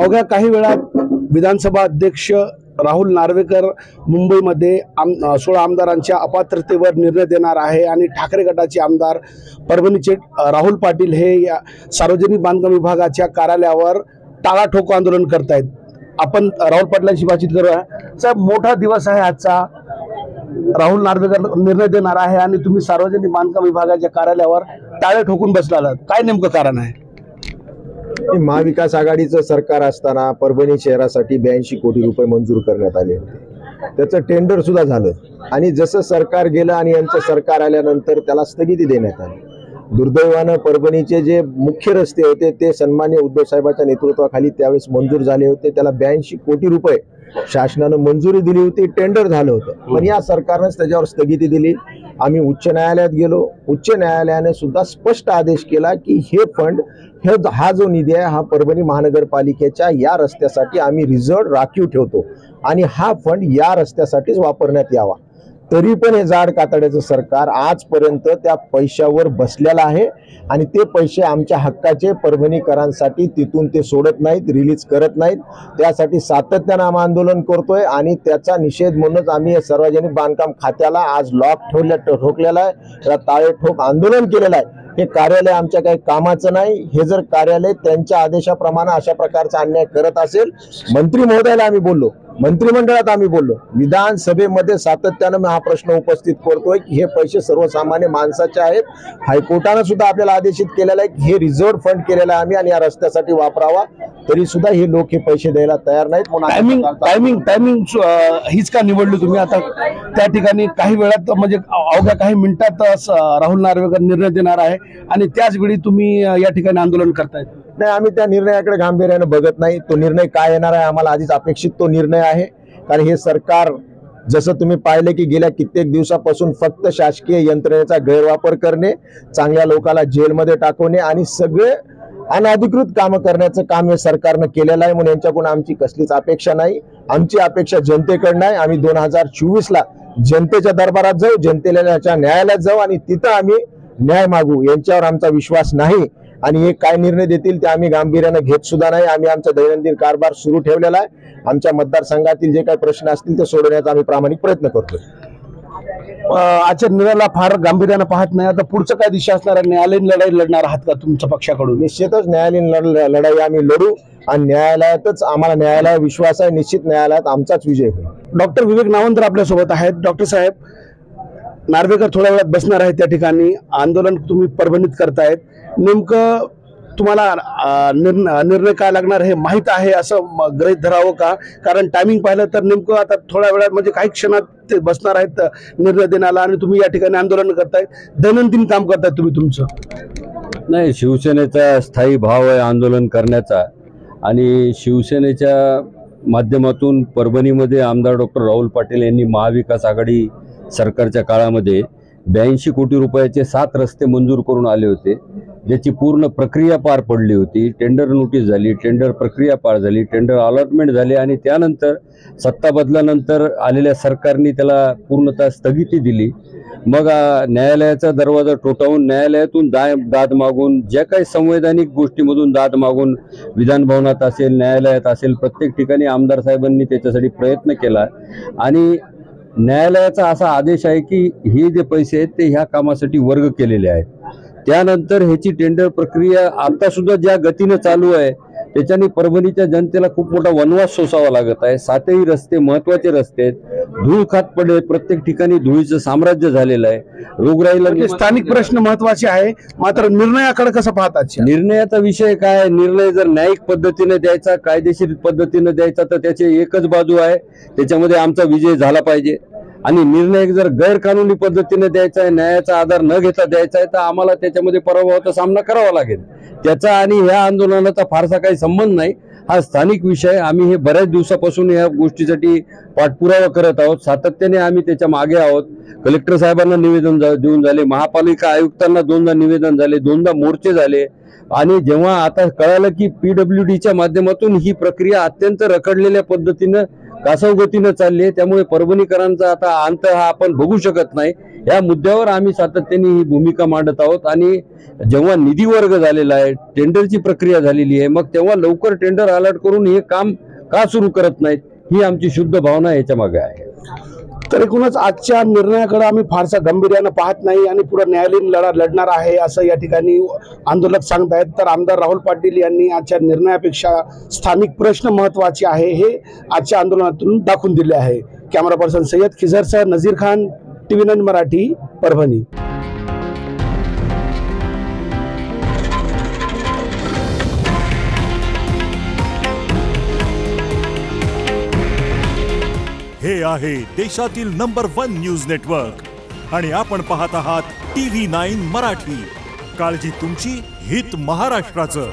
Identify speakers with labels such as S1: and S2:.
S1: अवघ्या काही वेळात विधानसभा अध्यक्ष राहुल नार्वेकर मुंबईमध्ये 16 आमदारांच्या अपात्रतेवर निर्णय देणार आहे आणि ठाकरे गटाचे आमदार परभणीचे राहुल पाटील हे या सार्वजनिक बांधकाम विभागाच्या कार्यालयावर टाळाठोक आंदोलन करतायत। आपण राहुल पाटलांशी बातचीत करूया। साहेब, मोठा दिवस आहे आजचा, राहुल नार्वेकर निर्णय देणार आहे आणि तुम्ही सार्वजनिक बांधकाम विभागाच्या कार्यालयावर टाळे ठोकून बसलात, काय नेमकं कारण आहे?
S2: महाविकास आघाडीचं सरकार असताना परभणी शहरासाठी 82 कोटी रुपये मंजूर करण्यात आले होते। त्याचं टेंडर सुद्धा झालं आणि जसं सरकार गेलं आणि यांचं सरकार आल्यानंतर त्याला स्थगिती देण्यात आली। दुर्दैवानं परभणीचे जे मुख्य रस्ते होते ते सन्मान्य उद्धव साहेबांच्या नेतृत्वाखाली त्यावेळेस मंजूर झाले होते। त्याला 82 कोटी रुपये शासनानं मंजुरी दिली होती, टेंडर झालं होतं, पण या सरकारनंच त्याच्यावर स्थगिती दिली। आम्ही उच्च न्यायालयात गेलो, उच्च न्यायालयाने सुद्धा स्पष्ट आदेश केला की हे फंड हा जो निधी आहे हा परभणी महानगरपालिकेच्या या रस्त्यासाठी आम्ही रिझर्व्ह राखीव ठेवतो आणि हा फंड या रस्त्यासाठीच वापरण्यात यावा। तरी पण हे जाड कातड्याचं सरकार आजपर्यंत त्या पैशावर बसलेलं आहे आणि ते पैसे आमच्या हक्काचे परभणीकरांसाठी तिथून ते सोडत नाहीत, रिलीज करत नाहीत। त्यासाठी सातत्यानं आम्ही आंदोलन करतोय आणि त्याचा निषेध म्हणूनच आम्ही सार्वजनिक बांधकाम खात्याला आज लॉक ठोकलेला आहे, त्याला ताळेठोक आंदोलन केलेलं आहे। हे कार्यालय आमच्या काही कामाचं नाही। हे जर कार्यालय त्यांच्या आदेशाप्रमाणे अशा प्रकारचा अन्याय करत असेल, मंत्री महोदयाला आम्ही बोललो, मंत्रिमंडळात आम्ही बोललो, विधानसभेमध्ये सातत्यानं हा प्रश्न उपस्थित करतोय की हे पैसे सर्वसामान्य माणसाचे आहेत। हायकोर्टानं सुद्धा आपल्याला आदेशित केलेलं आहे की हे रिझर्व्ह फंड केलेलं आहे आम्ही आणि या रस्त्यासाठी वापरावा, तरी सुद्धा हे लोक हे पैसे द्यायला तयार नाहीत।
S1: टायमिंग हीच का निवडली तुम्ही? आता त्या ठिकाणी काही वेळात म्हणजे अवघ्या काही मिनिटात राहुल नार्वेकर निर्णय देणार आहे आणि त्याच वेळी तुम्ही या ठिकाणी आंदोलन करतायत।
S2: नाही, आम्ही त्या निर्णयाकडे गांभीर्याने बघत नाही। तो निर्णय काय येणार आहे आम्हाला आधीच अपेक्षित तो निर्णय आहे, कारण हे सरकार जसं तुम्ही पाहिले की गेल्या कित्येक दिवसापासून फक्त शासकीय यंत्रणेचा गैरवापर करणे, चांगल्या लोकांना जेलमध्ये टाकवणे आणि सगळे अनधिकृत काम करण्याचं काम हे सरकारनं केलेलं आहे। म्हणून यांच्याकडून आमची कसलीच अपेक्षा नाही। आमची अपेक्षा जनतेकडनं आहे। आम्ही 2024ला जनतेच्या दरबारात जाऊ, जनतेच्या न्यायालयात जाऊ आणि तिथं आम्ही न्याय मागू। यांच्यावर आमचा विश्वास नाही आणि हे काय निर्णय देतील ते आम्ही गांभीर्याने घेत सुद्धा नाही। आम्ही आमचा दैनंदिन कारभार सुरू ठेवलेला आहे। आमच्या मतदारसंघातील जे काही प्रश्न असतील ते सोडवण्याचा आम्ही प्रामाणिक प्रयत्न करतोय।
S1: आजच्या निर्णयाला फार गांभीर्याने पाहत नाही। आता पुढचं काय दिशा असणार आहे? न्यायालयीन लढाई लढणार आहात का तुमच्या पक्षाकडून?
S2: निश्चितच न्यायालयीन लढाई आम्ही लढू आणि न्यायालयातच आम्हाला न्यायालयावर विश्वास आहे, निश्चित न्यायालयात आमचाच विजय होईल।
S1: डॉक्टर विवेक नावंतर आपल्या सोबत आहेत। डॉक्टर साहेब, नार्वेकर थोड्या वेळात बसणार आहे त्या ठिकाणी, आंदोलन तुम्ही परभणीत करतायत, नेमकं तुम्हाला निर्णय काय लागणार हे माहित आहे असं गृहीत धरावं का? कारण टायमिंग पाहिलं तर नेमकं आता थोड्या वेळात म्हणजे काही क्षणात ते बसणार आहेत निर्णय देण्याला आणि तुम्ही या ठिकाणी आंदोलन करतायत, दैनंदिन काम करतायत तुम्ही तुमचं?
S3: नाही, शिवसेनेचा स्थायी भाव आहे आंदोलन करण्याचा आणि शिवसेनेच्या माध्यमातून परभणीमध्ये आमदार डॉक्टर राहुल पाटील यांनी महाविकास आघाडी सरकारच्या काळामध्ये 82 कोटी रुपयाचे 7 रस्ते मंजूर करून आले होते, ज्याची पूर्ण प्रक्रिया पार पडली होती। टेंडर नोटीस झाली, टेंडर प्रक्रिया पार झाली, टेंडर अलॉटमेंट झाले आणि त्यानंतर सत्ता बदलानंतर आलेल्या सरकारने त्याला पूर्णतः स्थगिती दिली। मग न्यायालयाचा दरवाजा ठोठावून न्यायालयातून दाद मागून, ज्या काही संवैधानिक गोष्टीमधून दाद मागून विधान भवनात असेल, न्यायालयात असेल, प्रत्येक ठिकाणी आमदार साहेबांनी त्याच्यासाठी प्रयत्न केला आणि न्यायालयाचा असा आदेश आहे की हे जे पैसे आहेत ते ह्या कामासाठी वर्ग केलेले आहेत। त्यानंतर ह्याची टेंडर प्रक्रिया आता सुद्धा ज्या गतीने चालू आहे त्याच्याने परभणीच्या जनतेला खूप मोठा वनवास सोसावा लागत आहे। 7ही रस्ते महत्वाचे रस्ते आहेत, धूळ खात पडले, प्रत्येक ठिकाणी धुळीचं साम्राज्य झालेलं आहे। रोगराईला
S1: स्थानिक प्रश्न महत्वाचे आहे, मात्र निर्णयाकडे कसं पाहतात?
S3: निर्णयाचा विषय काय? निर्णय जर न्यायिक पद्धतीने द्यायचा, कायदेशीर पद्धतीने द्यायचा तर त्याची एकच बाजू आहे, त्याच्यामध्ये आमचा विजय झाला पाहिजे। आणि निर्णय जर गैरकानूनी पद्धतीने द्यायचा आहे, न्यायाचा आधार न घेता द्यायचा आहे तर आम्हाला त्याच्यामध्ये पराभवाचा सामना करावा लागेल। त्याचा आणि ह्या आंदोलनाचा फारसा काही संबंध नाही, हा स्थानिक विषय। आम्ही हे बऱ्याच दिवसापासून या गोष्टीसाठी पाठपुरावा करत आहोत, सातत्याने आम्ही त्याच्या मागे आहोत। कलेक्टर साहेबांना निवेदन देऊन झाले, महापालिका आयुक्तांना 2दा निवेदन झाले, 2दा मोर्चे झाले आणि जेव्हा आता कळालं की PWDच्या माध्यमातून ही प्रक्रिया अत्यंत रखडलेल्या पद्धतीनं कासवगतीनं चालली आहे, त्यामुळे परभणीकरांचा आता अंत हा आपण बघू शकत नाही। या मुद्द्यावर आम्ही सातत्याने ही भूमिका मांडत आहोत आणि जेव्हा निधी वर्ग झालेला आहे, टेंडरची प्रक्रिया झालेली आहे, मग तेव्हा लवकर टेंडर अलर्ट करून हे काम का सुरू करत नाहीत, ही आमची शुद्ध भावना याच्या मागे आहे.
S1: तर एकूणच आजच्या निर्णयाकडे आम्ही फारसा गांभीर्यानं पाहत नाही आणि पुढे न्यायालयीन लढा लढणार आहे असं या ठिकाणी आंदोलक सांगतायत. तर आमदार राहुल पाटील यांनी आजच्या निर्णयापेक्षा स्थानिक प्रश्न महत्त्वाचे आहे हे आजच्या आंदोलनातून दाखवून दिले आहे. कॅमेरा पर्सन सय्यद खिजरसह नजीर खान, TV9 मराठी, परभणी.
S4: हे आहे देशातील नंबर 1 न्यूज नेटवर्क आणि आपण पाहत आहात TV9 मराठी. काळजी तुमची, हित महाराष्ट्राचं.